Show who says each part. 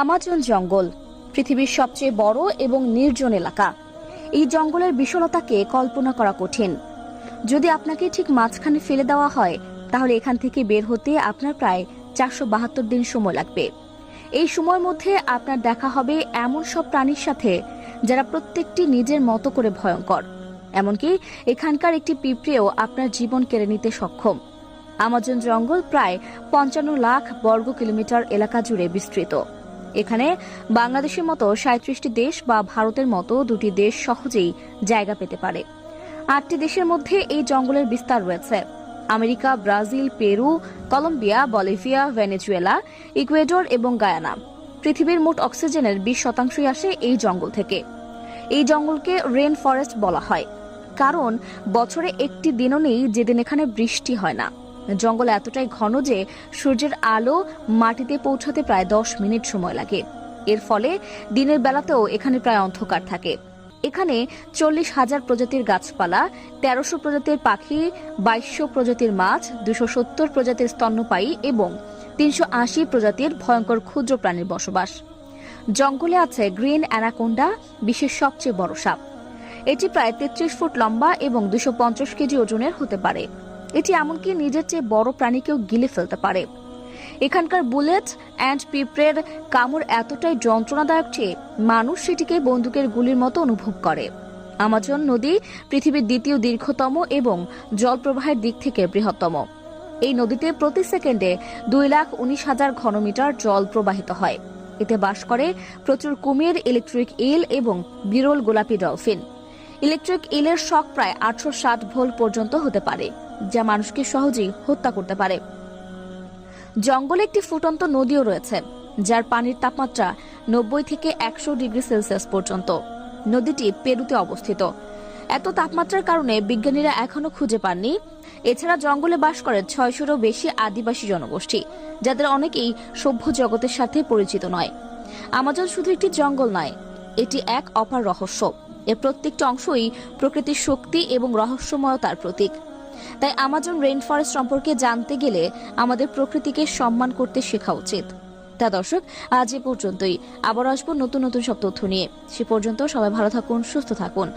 Speaker 1: Amazon জঙ্গল পৃথিবীর সবচেয়ে বড় এবং নির্জন এলাকা। এই জঙ্গলের বিশালতাকে কল্পনা করা কঠিন। যদি আপনাকে ঠিক মাঝখানে ফেলে দেওয়া হয় তাহলে এখান থেকে বের হতে আপনার প্রায় 472 দিন সময় লাগবে। এই সময়ের মধ্যে আপনার দেখা হবে এমন সব প্রাণীর সাথে যারা প্রত্যেকটি নিজের মতো করে ভয়ঙ্কর। এমনকি এখানকার একটি পিঁপড়েও আপনার জীবন কেড়ে নিতে সক্ষম। আমাজন জঙ্গল প্রায় 55 লাখ বর্গ কিলোমিটার এলাকা জুড়ে বিস্তৃত। এখানে বাংলাদেশের মতো 37টি দেশ বা ভারতের মতো দুটি দেশ সহজেই জায়গা পেতে পারে। 8টি দেশের মধ্যে এই জঙ্গলের বিস্তার রয়েছে: America, Brazil, Peru, Colombia, Bolivia, Venezuela, Ecuador এবং গায়ানা। পৃথিবীর মোট অক্সিজেনের 20% আসে এই জঙ্গল থেকে। এই জঙ্গলকে রেন ফরেস্ট বলা হয় কারণ বছরে একটি দিনও নেই যেদিন এখানে বৃষ্টি হয় না। জঙ্গল এতটাই ঘন যে সূর্যের আলো মাটিতে পৌঁছাতে প্রায় 10 মিনিট সময় লাগে। এর ফলে দিনের বেলাতেও এখানে প্রায় অন্ধকার থাকে। এখানে 40,000 প্রজাতির গাছপালা, 1300 প্রজাতির পাখি, 2200 প্রজাতির মাছ, 270 প্রজাতির স্তন্যপায়ী এবং 380 প্রজাতির ভয়ঙ্কর ক্ষুদ্র প্রাণীর বসবাস। জঙ্গলে আছে গ্রিন অ্যানাকোন্ডা, বিশ্বের সবচেয়ে বড় সাপ। এটি প্রায় 33 ফুট লম্বা এবং 250 কেজি ওজনের হতে পারে। এটি এমনকি নিজের চেয়ে বড় প্রাণীকেও গিলে ফেলতে পারে। এখানকার বুলেট অ্যান্ড পিঁপড়ের কামড় এতটাই যন্ত্রণাদায়ক যে মানুষ সেটিকে বন্দুকের গুলির মতো অনুভব করে। আমাজন নদী পৃথিবীর দ্বিতীয় দীর্ঘতম এবং জল প্রবাহের দিক থেকে বৃহত্তম। এই নদীতে প্রতি সেকেন্ডে 2,19,000 ঘনমিটার জল প্রবাহিত হয়। এতে বাস করে প্রচুর কুমির, ইলেকট্রিক ইল এবং বিরল গোলাপি ডলফিন। ইলেকট্রিক ইলের শক প্রায় 860 ভোল্ট পর্যন্ত হতে পারে, যা মানুষকে সহজেই হত্যা করতে পারে। জঙ্গলে একটি ফুটন্ত নদীও রয়েছে যার পানির তাপমাত্রা 90 থেকে 100 ডিগ্রি সেলসিয়াস পর্যন্ত। নদীটি পেরুতে অবস্থিত। এত তাপমাত্রার কারণে বিজ্ঞানীরা এখনো খুঁজে পাননি। এছাড়া জঙ্গলে বাস করে 600-এরও বেশি আদিবাসী জনগোষ্ঠী, যাদের অনেকেই সভ্য জগতের সাথে পরিচিত নয়। আমাজন শুধু একটি জঙ্গল নয়, এটি এক অপার রহস্য। এর প্রত্যেকটি অংশই প্রকৃতির শক্তি এবং রহস্যময়তার প্রতীক। তাই আমাজন রেইন ফরেস্ট সম্পর্কে জানতে গেলে আমাদের প্রকৃতিকে সম্মান করতে শেখা উচিত। তা দর্শক, আজ এ পর্যন্তই। আবার আসবো নতুন নতুন সব তথ্য নিয়ে। সে পর্যন্ত সবাই ভালো থাকুন, সুস্থ থাকুন।